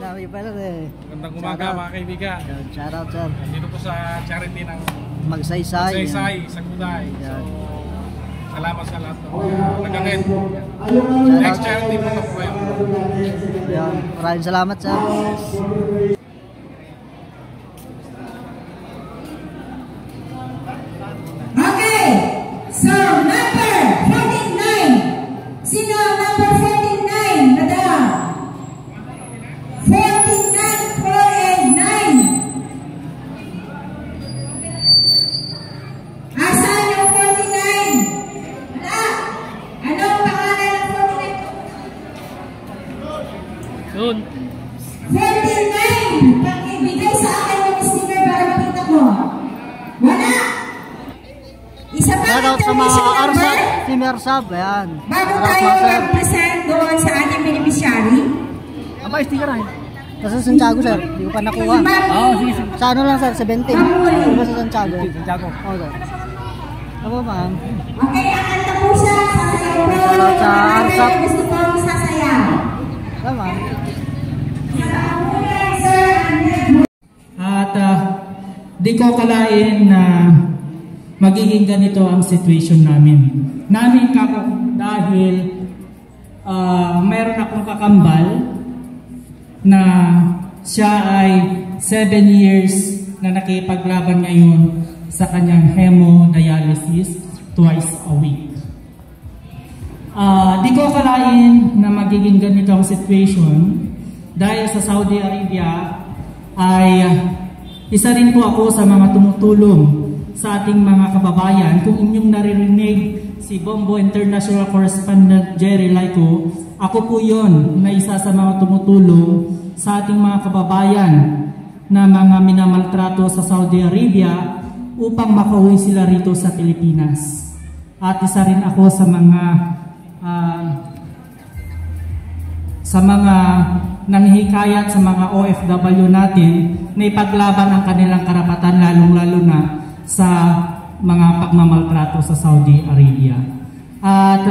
Sinabi pala eh. Magandang umaga mga kaibigan. Shout out sir. Dito po sa charity ng Magsaysay sa Kuday. So, salamat sa lahat ng nag-attend. Next charity po na po kayo. Maraming salamat sir. Okay, so number 49. Sino number 49? Madam. 49, 4 and 9. Asan yung 49? Wala. Anong pangalan ng 49? Doon. 49. Pag-ibigay sa akin yung sticker para makita ko. Wala. Isa pa Shout out sa mga Arsab, Team Arsab, ayan. Bago tayo mag-present doon sa ating beneficiary. Aba, sticker na. Sa Santiago sir, hindi ko pa nakuha. Oo, sige. Sa ano lang sir, 17. Di ba sa Santiago? Santiago. Oo sir. Ako ma'am. Okay, ang kanta po siya. Shout out sa Arsab. Gusto ko sasayaw. Tama. At di ko kalain na magiging ganito ang situation namin. Namin dahil mayroon akong kakambal na siya ay 7 years na nakipaglaban ngayon sa kanyang hemodialysis twice a week. Di ko akalain na magiging ganito ang situation dahil sa Saudi Arabia ay isa rin po ako sa mga tumutulong sa ating mga kababayan. Kung inyong naririnig si Bombo International Correspondent Jerry Laico, ako po yon na isa sa mga tumutulong sa ating mga kababayan na mga minamaltrato sa Saudi Arabia upang makauwi sila rito sa Pilipinas. At isa rin ako sa mga nanghihikayat sa mga OFW natin na ipaglaban ang kanilang karapatan, lalong-lalo na sa mga pagmamaltrato sa Saudi Arabia. At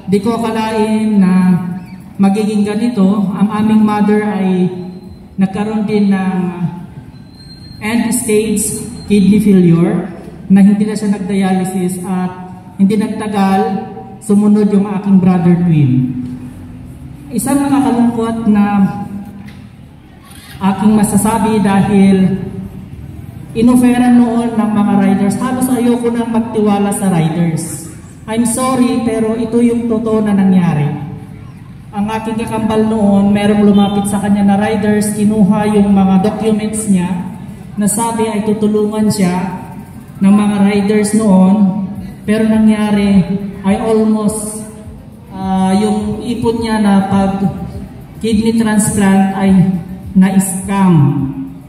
di ko akalain na magiging ganito. Ang aming mother ay nagkaroon din ng end-stage kidney failure na hindi na siya nagdialysis at hindi nagtagal sumunod yung aking brother twin. Isang nakakalungkot na aking masasabi dahil inoferan noon ng mga riders. Halos ayoko nang magtiwala sa riders. I'm sorry pero ito yung totoo na nangyari. Ang aking kakambal noon, merong lumapit sa kanya na riders, kinuha yung mga documents niya na sabi ay tutulungan siya ng mga riders noon. Pero nangyari ay almost yung ipon niya na pag kidney transplant ay na-scam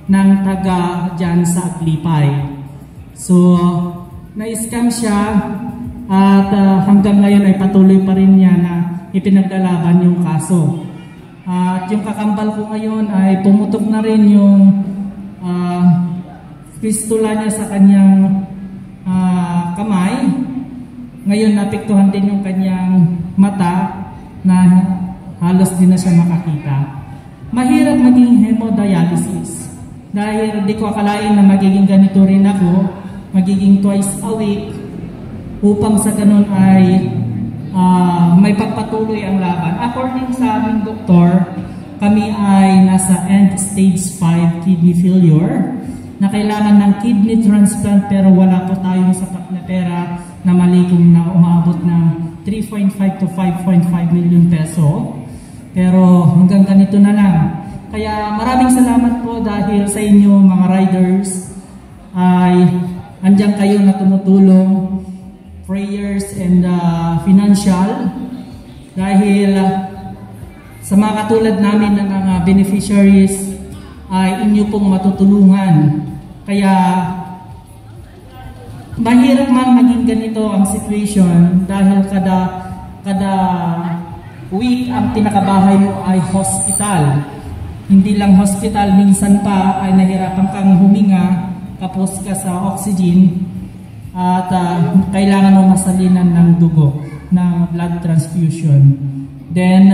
ng taga dyan sa Aglipay. So, na-scam siya at hanggang ngayon ay patuloy pa rin niya na ipinaglalaban yung kaso. At yung kakambal ko ngayon ay pumutok na rin yung fistula niya sa kanyang kamay. Ngayon napiktuhan din yung kanyang mata na halos din na siya makakita. Mahirap maging hemodialysis dahil di ko akalain na magiging ganito rin ako, magiging twice a week upang sa ganun ay may pagpatuloy ang laban. According sa aming doktor, kami ay nasa end stage 5 kidney failure na kailangan ng kidney transplant pero wala po tayong sapat na pera na malikom na umabot ng 3.5 to 5.5 million peso. Pero hanggang ganito na lang. Kaya maraming salamat po dahil sa inyo mga riders ay andyan kayo na tumutulong, prayers and financial dahil sa mga katulad namin na mga beneficiaries ay inyo pong matutulungan. Kaya mahirap man maging ganito ang situation dahil kada week ang pinakabahay mo ay hospital. Hindi lang hospital, minsan pa ay nahirapan kang huminga, kapos ka sa oxygen at kailangan mo masalinan ng dugo, ng blood transfusion. Then,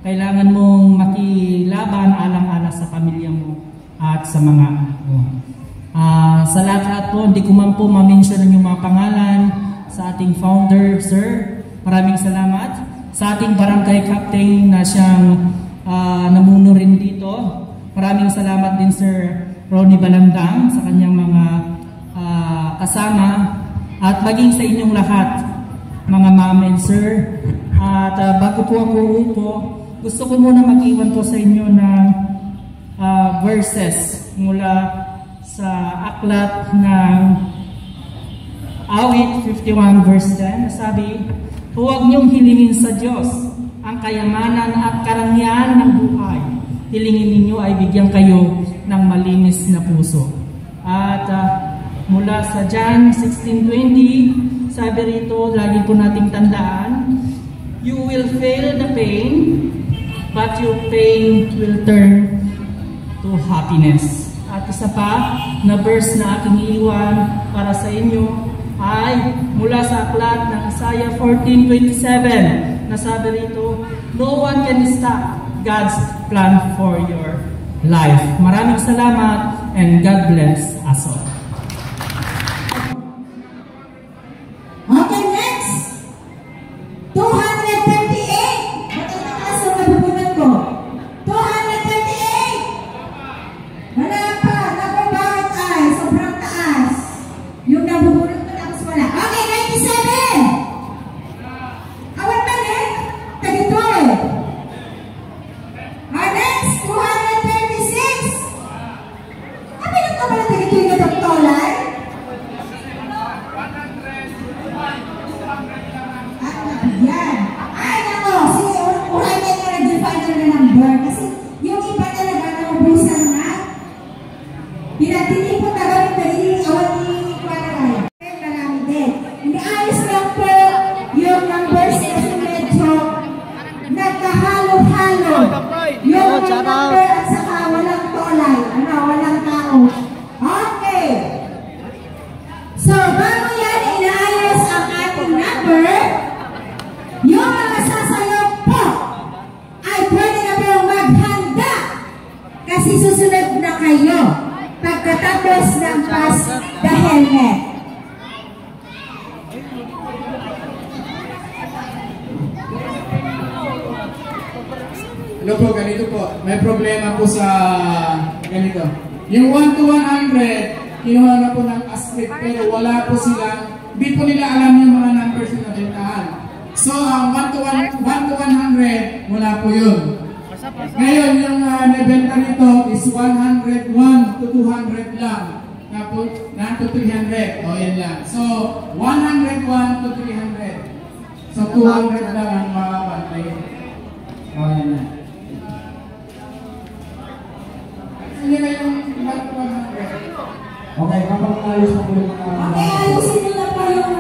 kailangan mong makilaban alang-alang para sa pamilya mo at sa mga anak mo. Sa lahat po, hindi ko man po ma-mention yung mga pangalan sa ating founder, Sir. Maraming salamat. Sa ating barangay captain na siyang namuno rin dito. Maraming salamat din Sir Ronnie Balandang sa kanyang mga kasama at maging sa inyong lahat, mga ma'am and sir. At bago po ako uupo, gusto ko muna mag-iwan po sa inyo ng verses mula sa aklat ng Awit 51 verse 10. Sabi, huwag niyong hilingin sa Diyos ang kayamanan at karangyaan ng buhay. Hilingin ninyo ay bigyan kayo ng malinis na puso. At mula sa John 16:20, sabi rito, lagi po nating tandaan, you will feel the pain, but your pain will turn to happiness. At isa pa na verse na aking iiwan para sa inyo ay mula sa aklat ng Isaiah 14:27 na sabi rito, no one can stop God's plan for your life. Maraming salamat and God bless us all. Okay, next. 228. Mataas ang nabubunan ko. 228. Wala pa. Naku, bakit ay? Sobrang taas. Yung nabubunan ko tapos wala. Okay, 97. Awan na rin. Tagito eh. Next, 236. Ano yung pala tagito yung natagtolay? Yan. Ay, nako. Sige, uray niya yung nag-define na number. Kasi yung iba talaga naubusan na. Pinagtinipon na rin dahil awan ni Kwanakay. Marami din. Hindi ayos lang po yung numbers kasi medyo nagkahalo-halo. Yung number at saka walang tolay. Walang tao. Okay. So, bago yan inaayos ang ating number, yung mga sasayaw po ay pwede na pong maghanda kasi susunod na kayo pagkatapos ng pass the helmet. Ano po, ganito po. May problema po sa ganito. Yung 1 to 100, kinuha na po ng asterisk pero wala po silang, hindi po nila alam yung mga numbers na nabentahan. So, ang 1 to 100, wala po yun. Ngayon, yung nabenta nito is 101 to 200 lang. Na to 300. O, yan lang. So, 101 to 300. So, 200 lang ang makapantay. O, yan lang. Hindi na yung 1 to 100. Okay, kapag ayos na po yung Okay, ayusin nyo na po yung